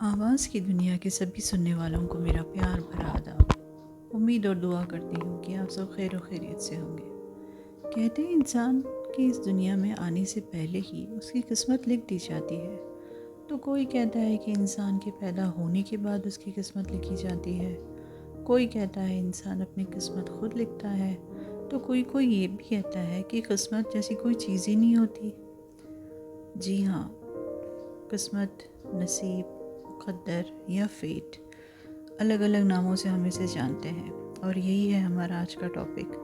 آواز کی دنیا کے سبھی سننے والوں کو میرا پیار بھرا آداب۔ امید اور دعا کرتی ہوں کہ آپ سب خیر و خیریت سے ہوں گے۔ کہتے ہیں انسان کی اس دنیا میں آنے سے پہلے ہی اس کی قسمت لکھ دی جاتی ہے، تو کوئی کہتا ہے کہ انسان کے پیدا ہونے کے بعد اس کی قسمت لکھی جاتی ہے، کوئی کہتا ہے انسان اپنی قسمت خود لکھتا ہے، تو کوئی یہ بھی کہتا ہے کہ قسمت جیسی کوئی چیز ہی نہیں ہوتی۔ جی ہاں، قسمت، نصیب، مقدر یا فیٹ، الگ الگ ناموں سے ہم اسے جانتے ہیں، اور یہی ہے ہمارا آج کا ٹاپک۔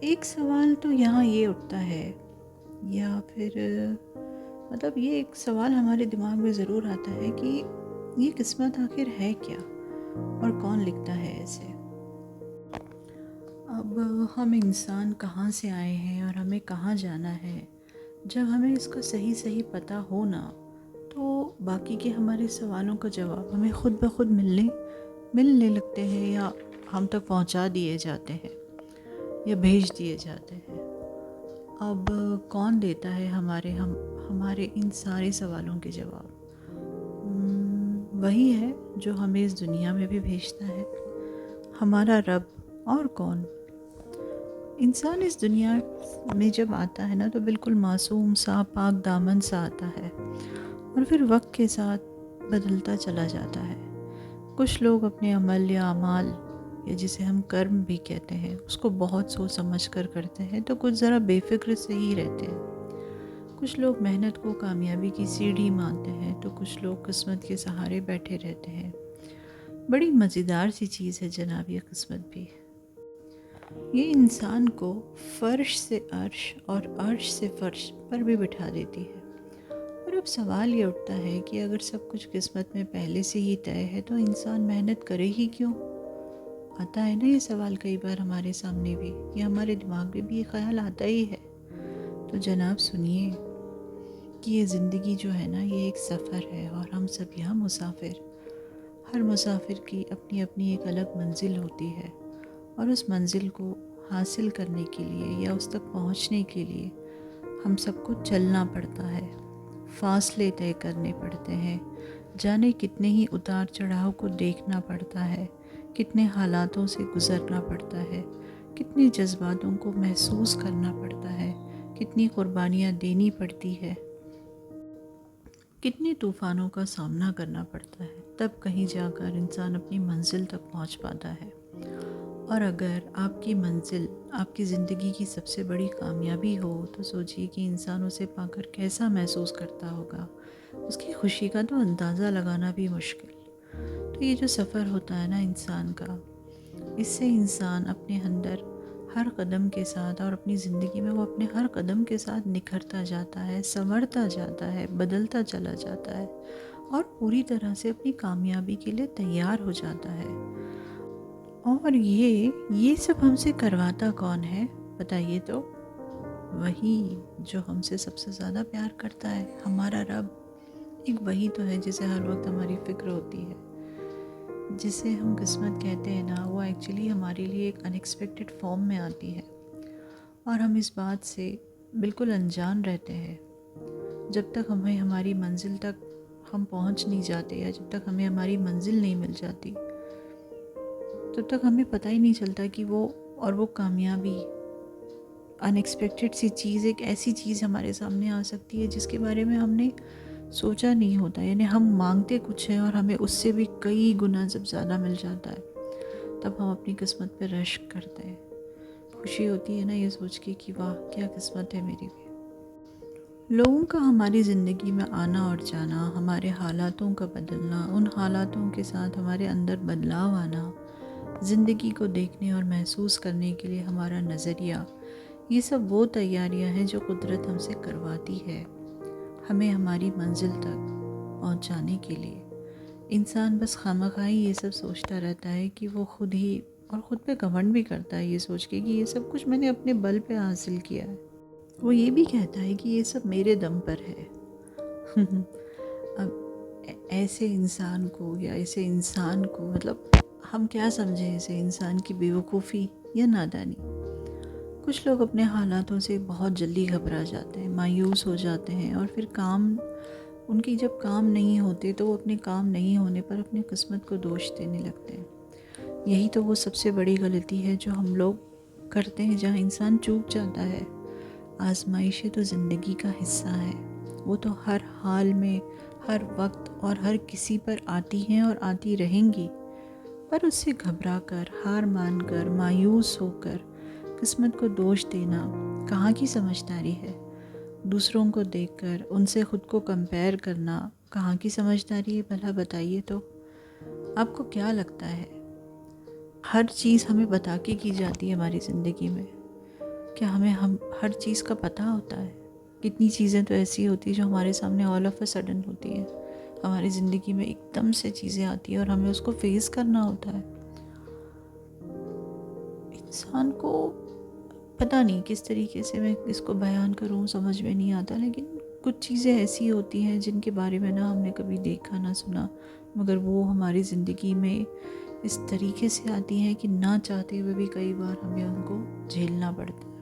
ایک سوال تو یہاں یہ اٹھتا ہے، یا پھر مطلب یہ ایک سوال ہمارے دماغ میں ضرور آتا ہے کہ یہ قسمت آخر ہے کیا اور کون لکھتا ہے اسے۔ اب ہم انسان کہاں سے آئے ہیں اور ہمیں کہاں جانا ہے، جب ہمیں اس کا صحیح پتہ ہو نا، تو باقی کے ہمارے سوالوں کا جواب ہمیں خود بخود ملنے لگتے ہیں، یا ہم تک پہنچا دیے جاتے ہیں یا بھیج دیے جاتے ہیں۔ اب کون دیتا ہے ہمارے ان سارے سوالوں کے جواب؟ وہی ہے جو ہمیں اس دنیا میں بھی بھیجتا ہے، ہمارا رب۔ اور کون؟ انسان اس دنیا میں جب آتا ہے نا، تو بالکل معصوم سا، پاک دامن سا آتا ہے، اور پھر وقت کے ساتھ بدلتا چلا جاتا ہے۔ کچھ لوگ اپنے عمل یا اعمال، یا جسے ہم کرم بھی کہتے ہیں، اس کو بہت سوچ سمجھ کر کرتے ہیں، تو کچھ ذرا بے فکر سے ہی رہتے ہیں۔ کچھ لوگ محنت کو کامیابی کی سیڑھی مانتے ہیں، تو کچھ لوگ قسمت کے سہارے بیٹھے رہتے ہیں۔ بڑی مزیدار سی چیز ہے جناب یہ قسمت بھی۔ یہ انسان کو فرش سے عرش اور عرش سے فرش پر بھی بٹھا دیتی ہے۔ اور اب سوال یہ اٹھتا ہے کہ اگر سب کچھ قسمت میں پہلے سے ہی طے ہے، تو انسان محنت کرے ہی کیوں؟ آتا ہے نا یہ سوال کئی بار ہمارے سامنے بھی، یا ہمارے دماغ میں بھی یہ خیال آتا ہی ہے۔ تو جناب سنیے کہ یہ زندگی جو ہے نا، یہ ایک سفر ہے، اور ہم سب یہاں مسافر۔ ہر مسافر کی اپنی اپنی ایک الگ منزل ہوتی ہے، اور اس منزل کو حاصل کرنے کے لیے یا اس تک پہنچنے کے لیے ہم سب کو چلنا پڑتا ہے، فاصلے طے کرنے پڑتے ہیں، جانے کتنے ہی اتار چڑھاؤ کو دیکھنا پڑتا ہے، کتنے حالاتوں سے گزرنا پڑتا ہے، کتنے جذباتوں کو محسوس کرنا پڑتا ہے، کتنی قربانیاں دینی پڑتی ہے، کتنے طوفانوں کا سامنا کرنا پڑتا ہے، تب کہیں جا کر انسان اپنی منزل تک پہنچ پاتا ہے۔ اور اگر آپ کی منزل آپ کی زندگی کی سب سے بڑی کامیابی ہو، تو سوچئے کہ انسان اسے پا کر کیسا محسوس کرتا ہوگا۔ اس کی خوشی کا تو اندازہ لگانا بھی مشکل۔ تو یہ جو سفر ہوتا ہے نا انسان کا، اس سے انسان اپنے اندر ہر قدم کے ساتھ، اور اپنی زندگی میں وہ اپنے ہر قدم کے ساتھ نکھرتا جاتا ہے، سنورتا جاتا ہے، بدلتا چلا جاتا ہے، اور پوری طرح سے اپنی کامیابی کے لیے تیار ہو جاتا ہے۔ اور یہ سب ہم سے کرواتا کون ہے بتائیے تو؟ وہی جو ہم سے سب سے زیادہ پیار کرتا ہے، ہمارا رب۔ ایک وہی تو ہے جسے ہر وقت ہماری فکر ہوتی ہے، جسے ہم قسمت کہتے ہیں نا، وہ ایکچولی ہمارے لیے ایک انیکسپیکٹڈ فارم میں آتی ہے، اور ہم اس بات سے بالکل انجان رہتے ہیں۔ جب تک ہمیں ہماری منزل تک ہم پہنچ نہیں جاتے، یا جب تک ہمیں ہماری منزل نہیں مل جاتی، تب تک ہمیں پتہ ہی نہیں چلتا کہ وہ کامیابی، انیکسپیکٹڈ سی چیز، ایک ایسی چیز ہمارے سامنے آ سکتی ہے جس کے بارے میں ہم نے سوچا نہیں ہوتا۔ یعنی ہم مانگتے کچھ ہیں، اور ہمیں اس سے بھی کئی گنا جب زیادہ مل جاتا ہے، تب ہم اپنی قسمت پہ رشک کرتے ہیں۔ خوشی ہوتی ہے نا یہ سوچ کے کہ واہ کیا قسمت ہے میری بھی۔ لوگوں کا ہماری زندگی میں آنا اور جانا، ہمارے حالاتوں کا بدلنا، ان حالاتوں کے ساتھ ہمارے اندر بدلاؤ آنا، زندگی کو دیکھنے اور محسوس کرنے کے لیے ہمارا نظریہ، یہ سب وہ تیاریاں ہیں جو قدرت ہم سے کرواتی ہے، ہمیں ہماری منزل تک پہنچانے کے لیے۔ انسان بس خواہ یہ سب سوچتا رہتا ہے کہ وہ خود ہی، اور خود پہ گھمنڈ بھی کرتا ہے یہ سوچ کے کہ یہ سب کچھ میں نے اپنے بل پہ حاصل کیا ہے۔ وہ یہ بھی کہتا ہے کہ یہ سب میرے دم پر ہے۔ اب ایسے انسان کو، یا ایسے انسان کو، مطلب ہم کیا سمجھیں ایسے انسان کی بے وقوفی یا نادانی؟ کچھ لوگ اپنے حالاتوں سے بہت جلدی گھبرا جاتے ہیں، مایوس ہو جاتے ہیں، اور پھر کام ان کی جب کام نہیں ہوتے تو وہ اپنے کام نہیں ہونے پر اپنی قسمت کو دوش دینے لگتے ہیں۔ یہی تو وہ سب سے بڑی غلطی ہے جو ہم لوگ کرتے ہیں، جہاں انسان چوک جاتا ہے۔ آزمائشیں تو زندگی کا حصہ ہے، وہ تو ہر حال میں، ہر وقت اور ہر کسی پر آتی ہیں اور آتی رہیں گی، پر اس سے گھبرا کر، ہار مان کر، مایوس ہو کر قسمت کو دوش دینا کہاں کی سمجھداری ہے؟ دوسروں کو دیکھ کر ان سے خود کو کمپیئر کرنا کہاں کی سمجھداری ہے بھلا بتائیے تو؟ آپ کو کیا لگتا ہے ہر چیز ہمیں بتا کے کی جاتی ہے ہماری زندگی میں؟ کیا ہمیں ہر چیز کا پتہ ہوتا ہے؟ کتنی چیزیں تو ایسی ہوتی ہیں جو ہمارے سامنے آل آف اے سڈن ہوتی ہیں، ہماری زندگی میں ایک دم سے چیزیں آتی ہیں اور ہمیں اس کو فیس کرنا ہوتا ہے۔ انسان کو پتہ نہیں کس طریقے سے میں اس کو بیان کروں، سمجھ میں نہیں آتا، لیکن کچھ چیزیں ایسی ہوتی ہیں جن کے بارے میں ہم نے کبھی دیکھا نہ سنا، مگر وہ ہماری زندگی میں اس طریقے سے آتی ہیں کہ نہ چاہتے ہوئے بھی کئی بار ہمیں ان کو جھیلنا پڑتا ہے۔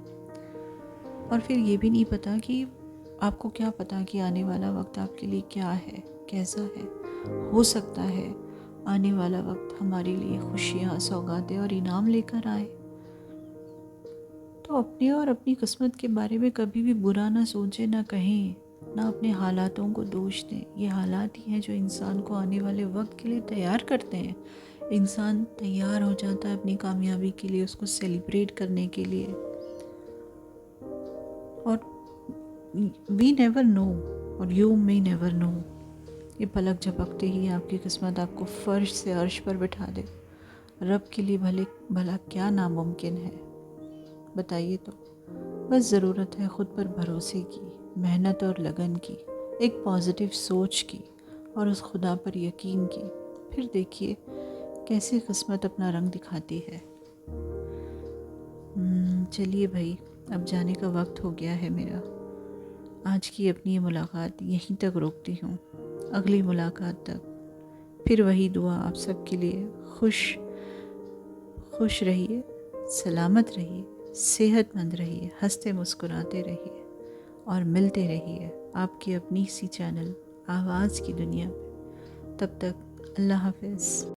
اور پھر یہ بھی نہیں پتہ کہ آپ کو کیا پتہ کہ آنے والا وقت آپ کے لیے کیا ہے، کیسا ہے۔ ہو سکتا ہے آنے والا وقت ہمارے لیے خوشیاں، سوغاتیں اور انعام لے کر آئے۔ تو اپنے اور اپنی قسمت کے بارے میں کبھی بھی برا نہ سوچیں، نہ کہیں، نہ اپنے حالاتوں کو دوش دیں۔ یہ حالات ہی ہیں جو انسان کو آنے والے وقت کے لیے تیار کرتے ہیں۔ انسان تیار ہو جاتا ہے اپنی کامیابی کے لیے، اس کو سیلیبریٹ کرنے کے لیے۔ اور وی نیور نو، اور یو may نیور نو، یہ پلک جھپکتے ہی آپ کی قسمت آپ کو فرش سے عرش پر بٹھا دے۔ رب کے لیے بھلا کیا ناممکن ہے؟ بتائیے تو؟ بس ضرورت ہے خود پر بھروسے کی، محنت اور لگن کی، ایک پازیٹیو سوچ کی، اور اس خدا پر یقین کی۔ پھر دیکھیے کیسے قسمت اپنا رنگ دکھاتی ہے۔ چلیے بھائی، اب جانے کا وقت ہو گیا ہے میرا۔ آج کی اپنی یہ ملاقات یہیں تک روکتی ہوں، اگلی ملاقات تک پھر وہی دعا آپ سب کے لیے۔ خوش رہیے، سلامت رہیے، صحت مند رہیے، ہنستے مسکراتے رہیے، اور ملتے رہیے آپ کی اپنی سی چینل آواز کی دنیا میں۔ تب تک اللہ حافظ۔